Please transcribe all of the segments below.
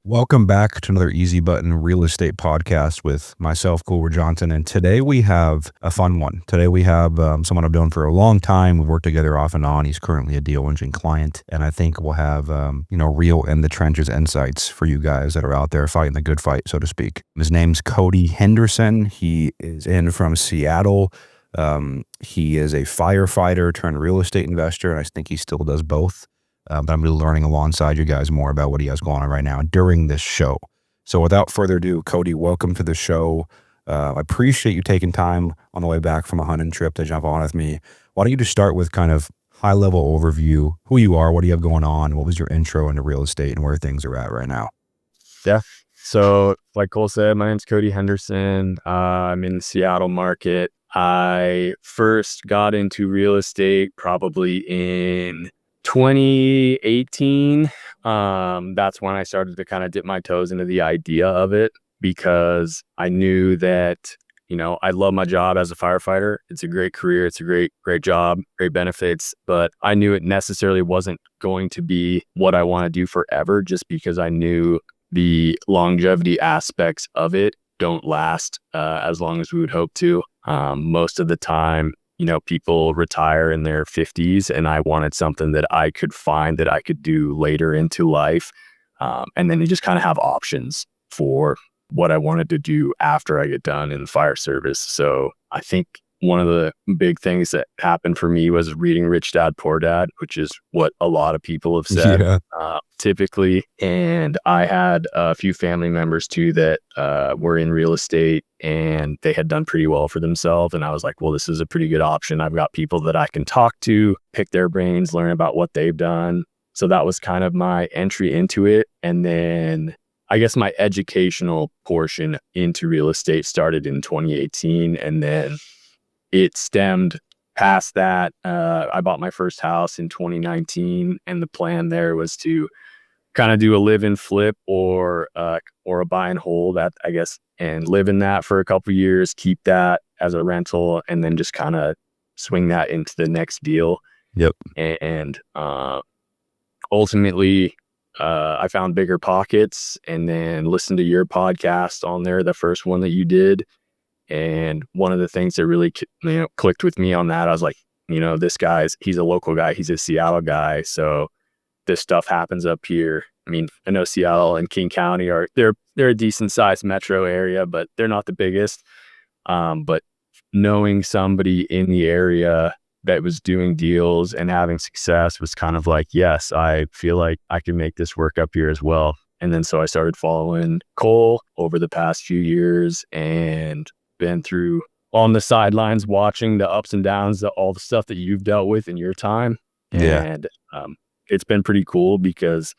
Welcome back to another Easy Button Real Estate podcast with myself, Cole Ruud-Johnson. And today we have a fun one. Today we have someone I've known for a long time. We've worked together off and on. He's currently a deal engine client. And I think we'll have, real in the trenches insights for you guys that are out there fighting the good fight, so to speak. His name's Kody Henderson. He is in from Seattle. He is a firefighter turned real estate investor. And I think he still does both. But I'm really learning alongside you guys more about what he has going on right now during this show. So without further ado, Kody, welcome to the show. I appreciate you taking time on the way back from a hunting trip to jump on with me. Why don't you just start with kind of high-level overview, who you are, what do you have going on, what was your intro into real estate, and where things are at right now? Yeah. So like Cole said, my name's Kody Henderson. I'm in the Seattle market. I first got into real estate probably in 2018. That's when I started to kind of dip my toes into the idea of it, because I knew that, I love my job as a firefighter. It's a great career. It's a great job, great benefits, but I knew it necessarily wasn't going to be what I want to do forever, just because I knew the longevity aspects of it don't last as long as we would hope to. Most of the time, people retire in their 50s, and I wanted something that I could find that I could do later into life. And then you just kind of have options for what I wanted to do after I get done in the fire service. So I think one of the big things that happened for me was reading Rich Dad, Poor Dad, which is what a lot of people have said typically. And I had a few family members too that were in real estate, and they had done pretty well for themselves. And I was like, well, this is a pretty good option. I've got people that I can talk to, pick their brains, learn about what they've done. So that was kind of my entry into it. And then I guess my educational portion into real estate started in 2018. And then it stemmed past that. I bought my first house in 2019, and the plan there was to kind of do a live and flip or a buy and hold, and live in that for a couple of years, keep that as a rental, and then just kind of swing that into the next deal. Yep. And ultimately, I found Bigger Pockets, and then listened to your podcast on there, the first one that you did. And one of the things that really, clicked with me on that, I was like, he's a local guy. He's a Seattle guy. So this stuff happens up here. I mean, I know Seattle and King County they're a decent sized metro area, but they're not the biggest. But knowing somebody in the area that was doing deals and having success was kind of like, yes, I feel like I can make this work up here as well. And then so I started following Cole over the past few years, and been through on the sidelines watching the ups and downs, all the stuff that you've dealt with in your time. And it's been pretty cool because,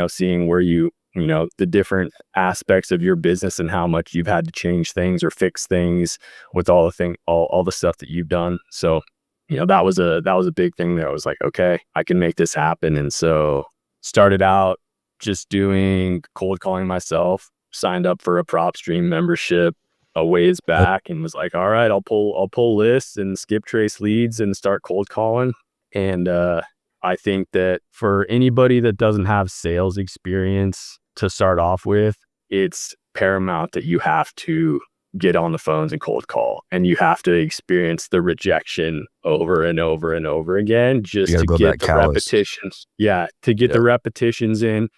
seeing where the different aspects of your business and how much you've had to change things or fix things with all the stuff that you've done. So, that was a big thing that I was like, okay, I can make this happen. And so started out just doing cold calling myself, signed up for a PropStream membership a ways back, and was like, all right, I'll pull lists and skip trace leads and start cold calling. And I think that for anybody that doesn't have sales experience to start off with, it's paramount that you have to get on the phones and cold call, and you have to experience the rejection over and over and over again, just to get the repetitions. Yeah, to get the repetitions in,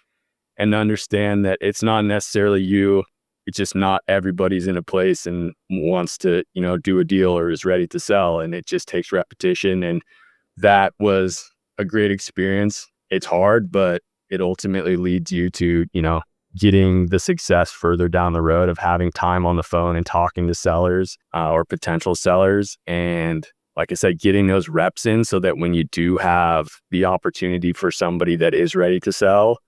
and understand that it's not necessarily you. It's just not everybody's in a place and wants to, do a deal or is ready to sell. And it just takes repetition. And that was a great experience. It's hard, but it ultimately leads you to, getting the success further down the road of having time on the phone and talking to sellers or potential sellers. And like I said, getting those reps in so that when you do have the opportunity for somebody that is ready to sell,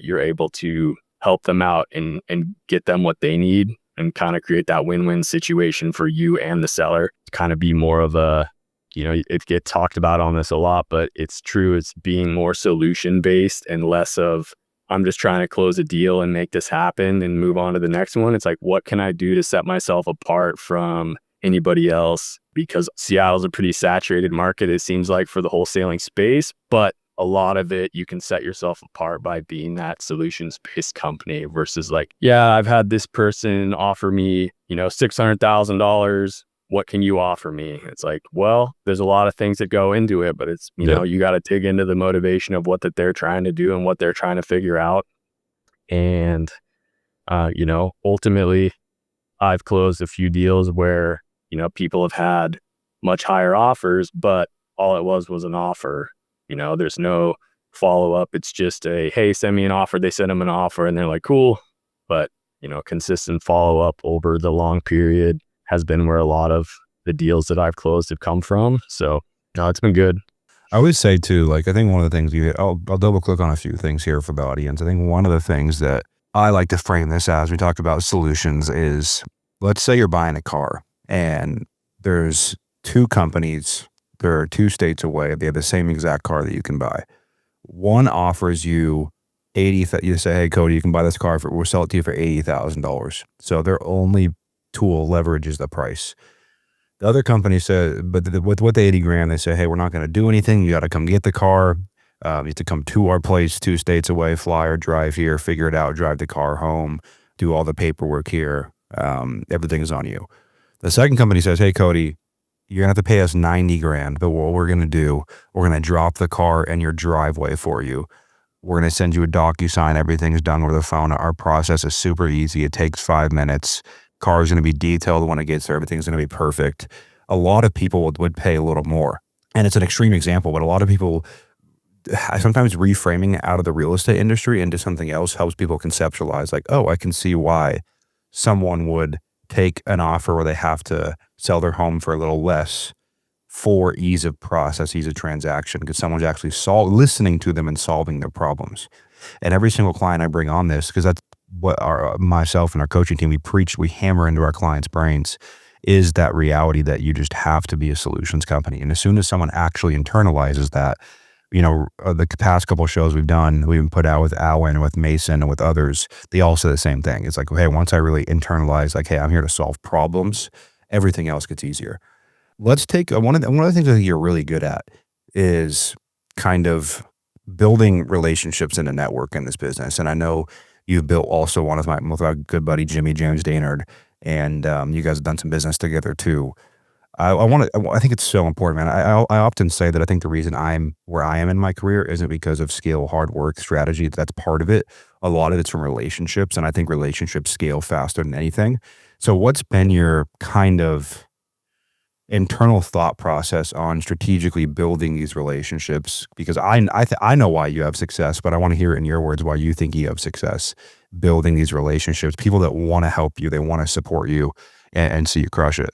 you're able to help them out and get them what they need, and kind of create that win-win situation for you and the seller. Kind of be more of a, it gets talked about on this a lot, but it's true. It's being more solution-based and less of, I'm just trying to close a deal and make this happen and move on to the next one. It's like, what can I do to set myself apart from anybody else? Because Seattle's a pretty saturated market, it seems like, for the wholesaling space, but a lot of it, you can set yourself apart by being that solutions-based company versus like, yeah, I've had this person offer me, $600,000. What can you offer me? It's like, well, there's a lot of things that go into it, but it's, Yep. you got to dig into the motivation of what that they're trying to do and what they're trying to figure out. And, ultimately, I've closed a few deals where, people have had much higher offers, but all it was an offer. There's no follow up. It's just hey, send me an offer. They send them an offer and they're like, cool. But, consistent follow up over the long period has been where a lot of the deals that I've closed have come from. So, no, it's been good. I always say too, like, I think one of the things I'll double click on a few things here for the audience. I think one of the things that I like to frame this as we talk about solutions is, let's say you're buying a car and there's two companies, they're 2 states away. They have the same exact car that you can buy. One offers you you say, hey, Kody, you can buy this car we'll sell it to you for $80,000. So their only tool leverage is the price. The other company said, but with the 80 grand, they say, hey, we're not going to do anything. You got to come get the car. You have to come to our place 2 states away, fly or drive here, figure it out, drive the car home, do all the paperwork here. Everything is on you. The second company says, hey, Kody, you're going to have to pay us 90 grand. But what we're going to do, we're going to drop the car in your driveway for you. We're going to send you a DocuSign. Everything's done over the phone. Our process is super easy. It takes 5 minutes. Car is going to be detailed when it gets there. Everything's going to be perfect. A lot of people would pay a little more. And it's an extreme example, but a lot of people, sometimes reframing it out of the real estate industry into something else helps people conceptualize like, oh, I can see why someone would take an offer where they have to sell their home for a little less for ease of process, ease of transaction, because someone's actually listening to them and solving their problems. And every single client I bring on this, because that's what myself and our coaching team, we hammer into our clients' brains, is that reality that you just have to be a solutions company. And as soon as someone actually internalizes that, the past couple of shows we've put out with Alwyn, with Mason, and with others, they all say the same thing. It's like, hey, once I really internalize, like, hey, I'm here to solve problems, everything else gets easier. Let's take one of the things I think you're really good at is kind of building relationships in a network in this business. And I know you've built also with my good buddy, James Daynard, and you guys have done some business together too. I think it's so important, man. I often say that I think the reason I'm where I am in my career isn't because of skill, hard work, strategy. That's part of it. A lot of it's from relationships, and I think relationships scale faster than anything. So what's been your kind of internal thought process on strategically building these relationships? Because I know why you have success, but I want to hear it in your words why you think you have success building these relationships, people that want to help you, they want to support you and see you crush it.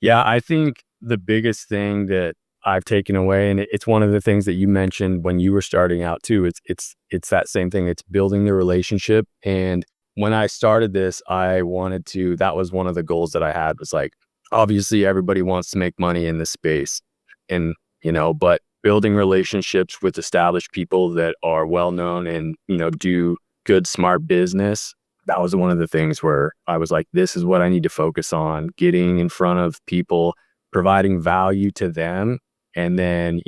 Yeah, I think the biggest thing that I've taken away, and it's one of the things that you mentioned when you were starting out too, it's that same thing. It's building the relationship. And when I started this, that was one of the goals that I had, was like, obviously everybody wants to make money in this space, and but building relationships with established people that are well known and do good, smart business. That was one of the things where I was like, this is what I need to focus on, getting in front of people, providing value to them. And then,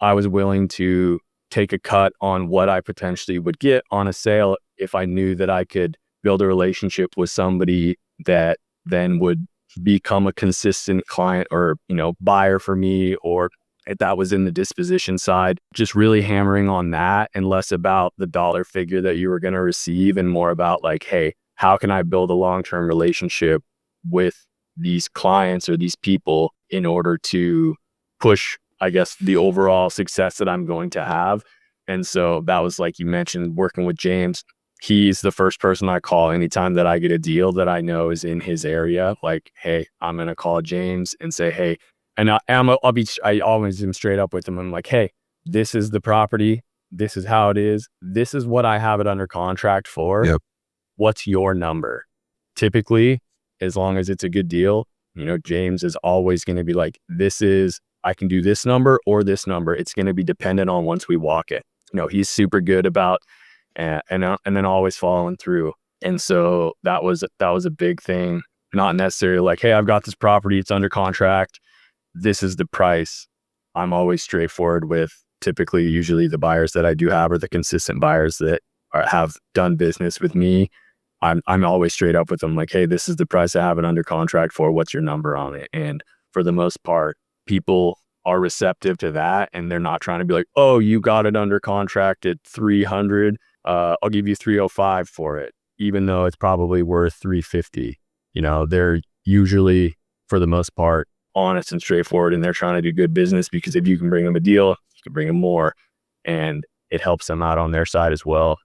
I was willing to take a cut on what I potentially would get on a sale if I knew that I could build a relationship with somebody that then would become a consistent client or, buyer for me, or if that was in the disposition side, just really hammering on that and less about the dollar figure that you were going to receive and more about like, hey, how can I build a long-term relationship with these clients or these people in order to push, I guess, the overall success that I'm going to have. And so that was, like you mentioned, working with James. He's the first person I call anytime that I get a deal that I know is in his area. Like, hey, I'm going to call James and say, hey, and I always am straight up with him. I'm like, hey, this is the property. This is how it is. This is what I have it under contract for. Yep. What's your number? Typically, as long as it's a good deal, James is always going to be like, I can do this number or this number. It's going to be dependent on once we walk it. He's super good about, and then always following through. And so that was a big thing. Not necessarily like, hey, I've got this property. It's under contract. This is the price. I'm always straightforward with, typically, usually the buyers that I do have are the consistent buyers that have done business with me. I'm always straight up with them, like, hey, this is the price I have it under contract for. What's your number on it? And for the most part, people are receptive to that, and they're not trying to be like, oh, you got it under contract at 300. I'll give you 305 for it, even though it's probably worth 350. They're usually, for the most part, honest and straightforward, and they're trying to do good business, because if you can bring them a deal, you can bring them more, and it helps them out on their side as well.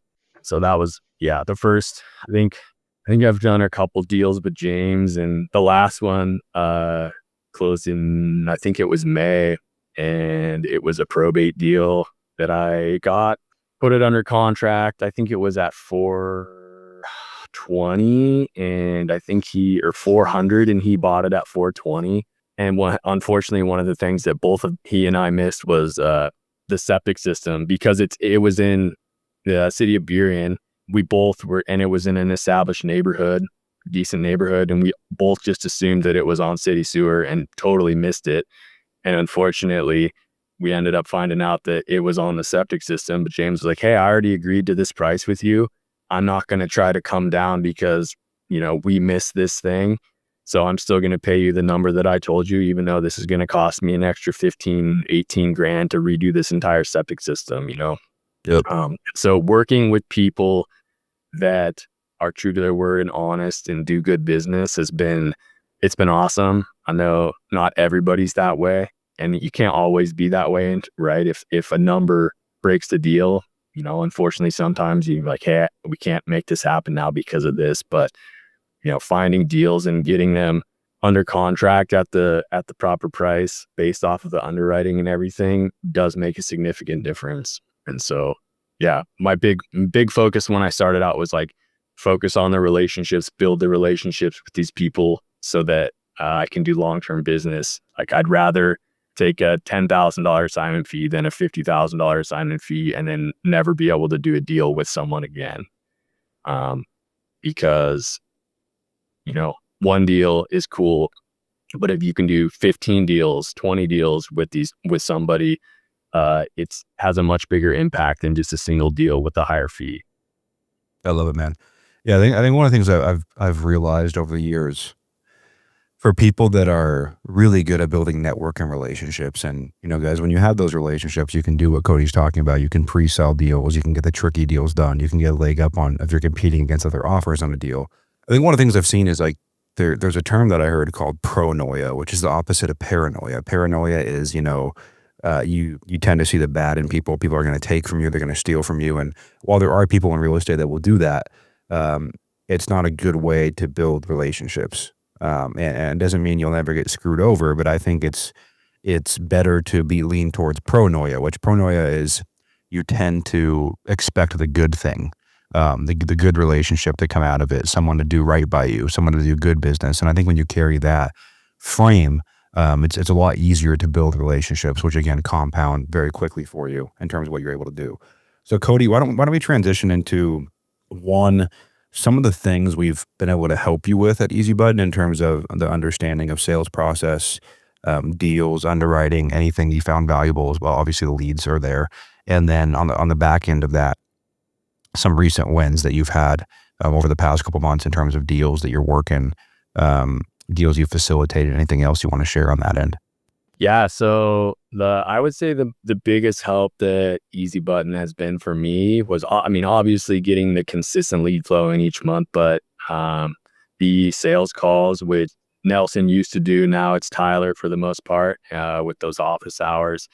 So that was, the first, I think I've done a couple deals with James, and the last one closed in, I think it was May, and it was a probate deal that I got, put it under contract. I think it was at 420, and I think 400, and he bought it at 420. And unfortunately, one of the things that both he and I missed was the septic system, because it was in the city of Burien. We both were, and it was in an established neighborhood, decent neighborhood, and we both just assumed that it was on city sewer and totally missed it. And unfortunately, we ended up finding out that it was on the septic system. But James was like, hey, I already agreed to this price with you. I'm not going to try to come down because, we missed this thing. So I'm still going to pay you the number that I told you, even though this is going to cost me an extra 15, 18 grand to redo this entire septic system, Yep. So working with people that are true to their word and honest and do good business it's been awesome. I know not everybody's that way, and you can't always be that way, right? If a number breaks the deal, unfortunately, sometimes you're like, hey, we can't make this happen now because of this. But finding deals and getting them under contract at the proper price based off of the underwriting and everything does make a significant difference. And so, my big focus when I started out was like, focus on the relationships, build the relationships with these people so that I can do long-term business. Like, I'd rather take a $10,000 assignment fee than a $50,000 assignment fee and then never be able to do a deal with someone again. Because, one deal is cool, but if you can do 15 deals, 20 deals with somebody, it has a much bigger impact than just a single deal with a higher fee. I love it, man. Yeah, I think one of the things I've realized over the years, for people that are really good at building network and relationships, and guys, when you have those relationships, you can do what Kody's talking about. You can pre-sell deals, you can get the tricky deals done, you can get a leg up on if you're competing against other offers on a deal. I think one of the things I've seen is like there's a term that I heard called pronoia, which is the opposite of paranoia. Paranoia is you tend to see the bad in people. People are going to take from you, they're going to steal from you, and while there are people in real estate that will do that, it's not a good way to build relationships. And it doesn't mean you'll never get screwed over, but I think it's better to be lean towards pronoia, which pronoia is you tend to expect the good thing, the good relationship to come out of it, someone to do right by you, someone to do good business. And I think when you carry that frame, it's a lot easier to build relationships, which again compound very quickly for you in terms of what you're able to do. So Kody, why don't we transition into some of the things we've been able to help you with at Easy Button in terms of the understanding of sales process, deals, underwriting, anything you found valuable as well. Obviously the leads are there. And then on the back end of that, some recent wins that you've had over the past couple months in terms of deals that you're working, deals you facilitated, anything else you want to share on that end? Yeah, so I would say the biggest help that Easy Button has been for me was, obviously getting the consistent lead flow in each month, but the sales calls, which Nelson used to do, now it's Tyler for the most part, with those office hours,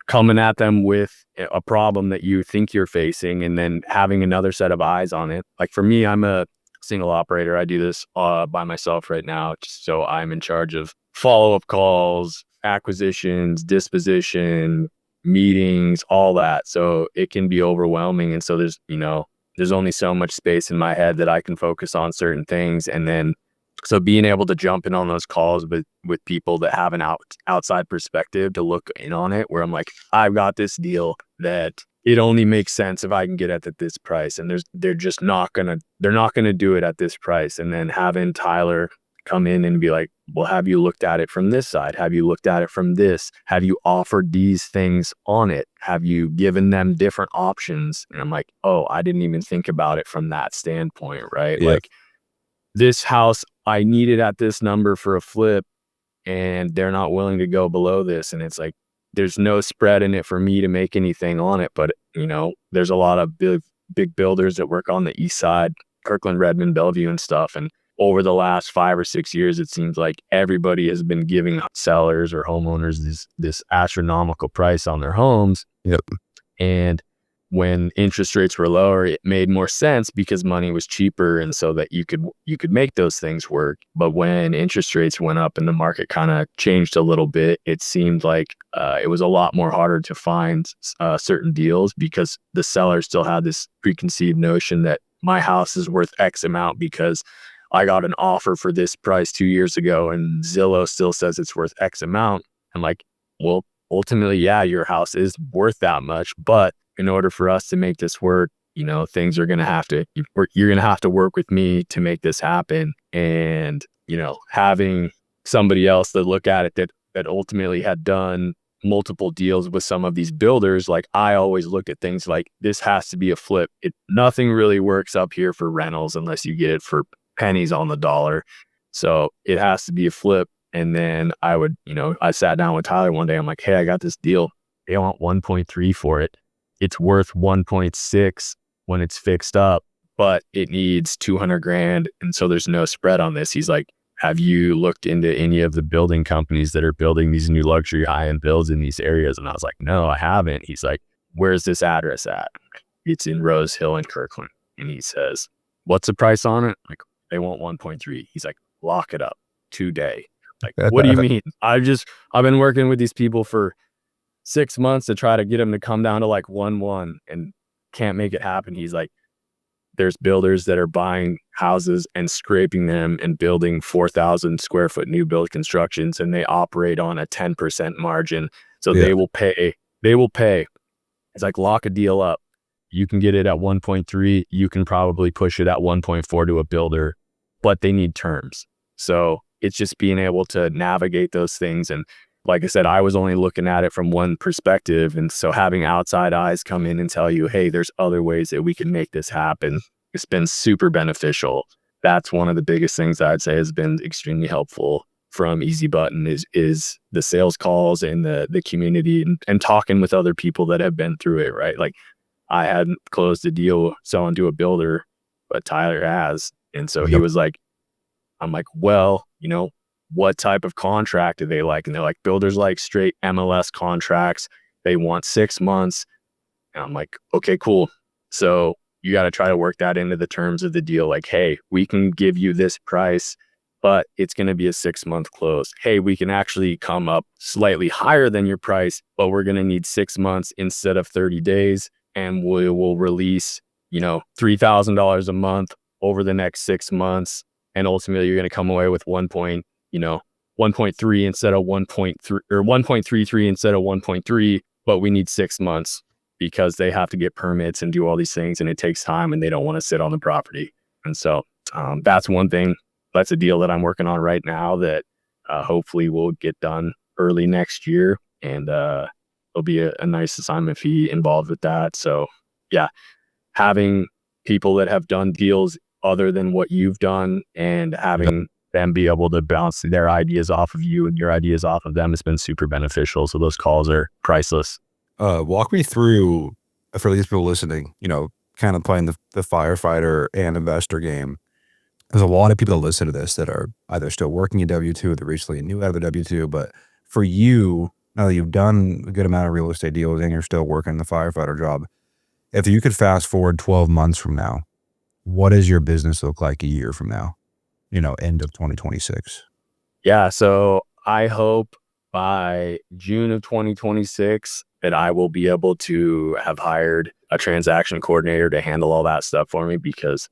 coming at them with a problem that you think you're facing and then having another set of eyes on it. Like for me, I'm a single operator. I do this by myself right now. So I'm in charge of follow-up calls, acquisitions, disposition, meetings, all that. So it can be overwhelming. And so there's only so much space in my head that I can focus on certain things. And then, so being able to jump in on those calls with people that have an outside perspective to look in on it, where I'm like, I've got this deal that it only makes sense if I can get it at this price. And they're not going to do it at this price. And then having Tyler come in and be like, well, have you looked at it from this side? Have you looked at it from this? Have you offered these things on it? Have you given them different options? And I'm like, oh, I didn't even think about it from that standpoint, right? Yeah. Like, this house, I need it at this number for a flip, and they're not willing to go below this. And it's like, there's no spread in it for me to make anything on it. But, there's a lot of big builders that work on the east side, Kirkland, Redmond, Bellevue and stuff. And over the last 5 or 6 years, it seems like everybody has been giving sellers or homeowners this astronomical price on their homes. Yep. And when interest rates were lower, it made more sense because money was cheaper, and so that you could make those things work. But when interest rates went up and the market kind of changed a little bit, it seemed like it was a lot more harder to find certain deals, because the seller still had this preconceived notion that my house is worth X amount because I got an offer for this price 2 years ago, and Zillow still says it's worth X amount. I'm like, well, ultimately, yeah, your house is worth that much, but in order for us to make this work, things are going to have to, you're going to have to work with me to make this happen. And, having somebody else that look at it that ultimately had done multiple deals with some of these builders, like, I always looked at things like, this has to be a flip. Nothing really works up here for rentals unless you get it for pennies on the dollar. So it has to be a flip. And then I sat down with Tyler one day. I'm like, hey, I got this deal. They want 1.3 for it. It's worth 1.6 when it's fixed up, but it needs 200 grand. And so there's no spread on this. He's like, have you looked into any of the building companies that are building these new luxury high-end builds in these areas? And I was like, no, I haven't. He's like, where's this address at? It's in Rose Hill in Kirkland. And he says, what's the price on it? Like, they want 1.3. He's like, lock it up today. Like, what do you mean? I've been working with these people for 6 months to try to get him to come down to like 1.1 and can't make it happen. He's like, there's builders that are buying houses and scraping them and building 4,000 square foot new build constructions, and they operate on a 10% margin. So they will pay. It's like, lock a deal up. You can get it at 1.3. You can probably push it at 1.4 to a builder, but they need terms. So it's just being able to navigate those things. And like I said, I was only looking at it from one perspective. And so having outside eyes come in and tell you, hey, there's other ways that we can make this happen, it's been super beneficial. That's one of the biggest things I'd say has been extremely helpful from Easy Button is the sales calls and the community and talking with other people that have been through it, right? Like, I hadn't closed a deal selling to a builder, but Tyler has. And so he was like, I'm like, well, what type of contract do they like? And they're like, builders like straight MLS contracts. They want 6 months. And I'm like, okay, cool. So you got to try to work that into the terms of the deal. Like, hey, we can give you this price, but it's going to be a 6-month close. Hey, we can actually come up slightly higher than your price, but we're going to need 6 months instead of 30 days. And we will release, $3,000 a month over the next 6 months. And ultimately you're going to come away with 1.3 instead of 1.3, or 1.33 instead of 1.3, but we need 6 months because they have to get permits and do all these things, and it takes time, and they don't want to sit on the property. And so that's one thing. That's a deal that I'm working on right now that hopefully will get done early next year, and there'll be a nice assignment fee involved with that. So yeah, having people that have done deals other than what you've done and having them be able to bounce their ideas off of you and your ideas off of them has been super beneficial. So those calls are priceless. Walk me through, for these people listening, kind of playing the firefighter and investor game. There's a lot of people that listen to this that are either still working at W-2 or they're recently new out of the W-2. But for you, now that you've done a good amount of real estate deals and you're still working the firefighter job, if you could fast forward 12 months from now, what does your business look like a year from now? End of 2026. Yeah. So I hope by June of 2026 that I will be able to have hired a transaction coordinator to handle all that stuff for me, because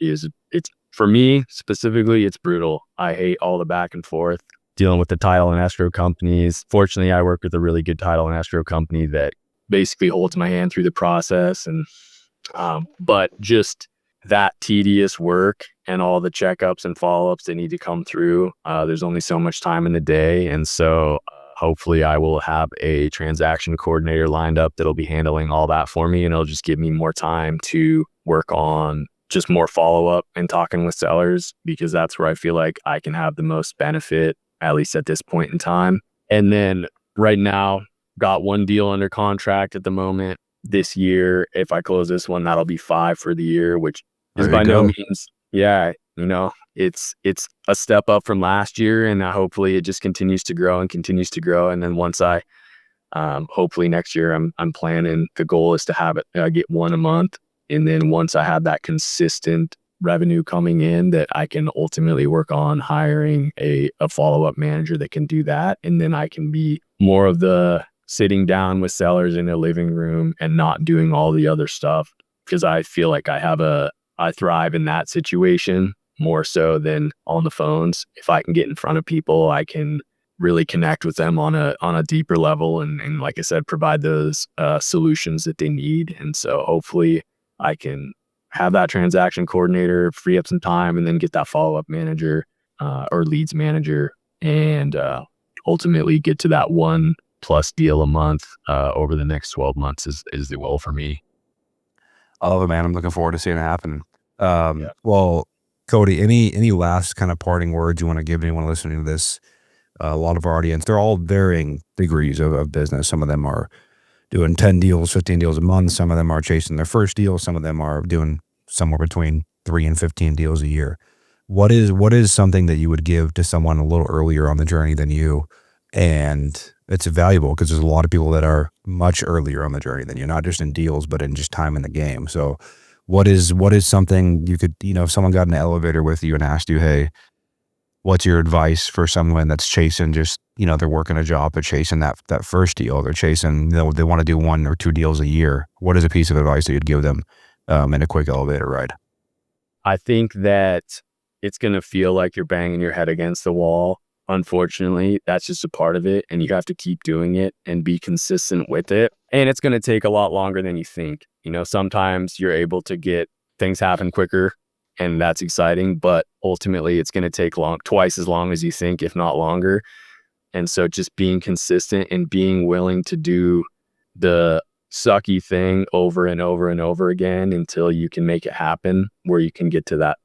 it's for me specifically, it's brutal. I hate all the back and forth dealing with the title and escrow companies. Fortunately, I work with a really good title and escrow company that basically holds my hand through the process. And but just that tedious work and all the checkups and follow-ups that need to come through. There's only so much time in the day. And so hopefully I will have a transaction coordinator lined up that'll be handling all that for me. And it'll just give me more time to work on just more follow-up and talking with sellers, because that's where I feel like I can have the most benefit, at least at this point in time. And then right now, got one deal under contract at the moment. This year, if I close this one, that'll be 5 for the year, which is by no means, it's a step up from last year, and hopefully it just continues to grow and continues to grow. And then once I, hopefully next year, I'm planning, the goal is to have it, get one a month. And then once I have that consistent revenue coming in, that I can ultimately work on hiring a follow-up manager that can do that. And then I can be more of the sitting down with sellers in a living room and not doing all the other stuff, because I feel like I thrive in that situation more so than on the phones. If I can get in front of people, I can really connect with them on a deeper level. And like I said, provide those solutions that they need. And so hopefully I can have that transaction coordinator, free up some time, and then get that follow-up manager or leads manager, and ultimately get to that 1+ deal a month over the next 12 months is the goal for me. I love it, man. I'm looking forward to seeing it happen. Well, Kody, any last kind of parting words you want to give anyone listening to this? A lot of our audience, they're all varying degrees of business. Some of them are doing 10 deals, 15 deals a month. Some of them are chasing their first deal. Some of them are doing somewhere between 3 and 15 deals a year. What is something that you would give to someone a little earlier on the journey than you? And it's valuable because there's a lot of people that are much earlier on the journey than you, not just in deals, but in just time in the game. So what is something you could, if someone got in an elevator with you and asked you, hey, what's your advice for someone that's chasing just, they're working a job, but chasing that first deal, they're chasing, they want to do 1 or 2 deals a year. What is a piece of advice that you'd give them in a quick elevator ride? I think that it's going to feel like you're banging your head against the wall. Unfortunately, that's just a part of it, and you have to keep doing it and be consistent with it. And it's going to take a lot longer than you think. Sometimes you're able to get things happen quicker, and that's exciting, but ultimately it's going to take twice as long as you think, if not longer. And so just being consistent and being willing to do the sucky thing over and over and over again until you can make it happen, where you can get to that,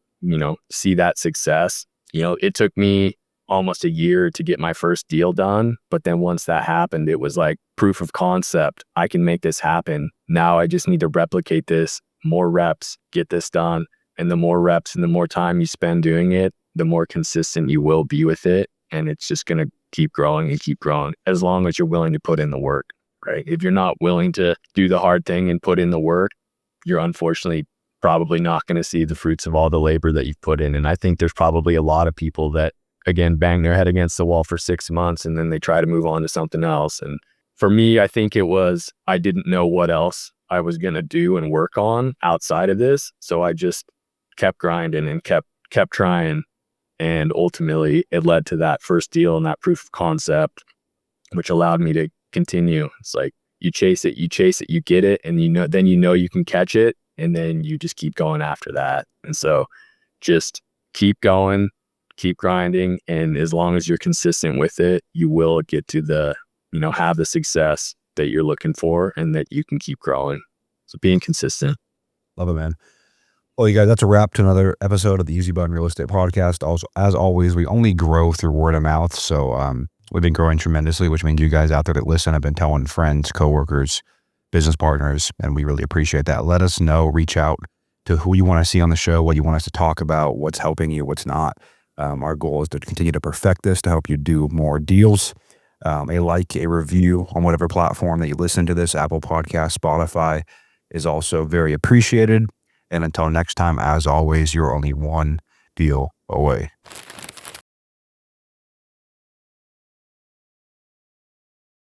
see that success. It took me almost a year to get my first deal done. But then once that happened, it was like proof of concept. I can make this happen. Now I just need to replicate this, more reps, get this done. And the more reps and the more time you spend doing it, the more consistent you will be with it. And it's just going to keep growing and keep growing, as long as you're willing to put in the work, right? If you're not willing to do the hard thing and put in the work, you're unfortunately probably not going to see the fruits of all the labor that you've put in. And I think there's probably a lot of people that, again, bang their head against the wall for 6 months and then they try to move on to something else. And for me, I think it was, I didn't know what else I was going to do and work on outside of this. So I just kept grinding and kept trying. And ultimately it led to that first deal and that proof of concept, which allowed me to continue. It's like you chase it, you get it, and then you can catch it, and then you just keep going after that. And so just keep going, keep grinding, and as long as you're consistent with it, you will get to have the success that you're looking for, and that you can keep growing. So being consistent. Love it, man. Well, you guys, that's a wrap to another episode of the Easy Button Real Estate Podcast. Also, as always, we only grow through word of mouth. So we've been growing tremendously, which means you guys out there that listen have been telling friends, coworkers, business partners, and we really appreciate that. Let us know, reach out to who you want to see on the show, what you want us to talk about, what's helping you, what's not. Our goal is to continue to perfect this, to help you do more deals. A review on whatever platform that you listen to this, Apple Podcast, Spotify, is also very appreciated. And until next time, as always, you're only one deal away.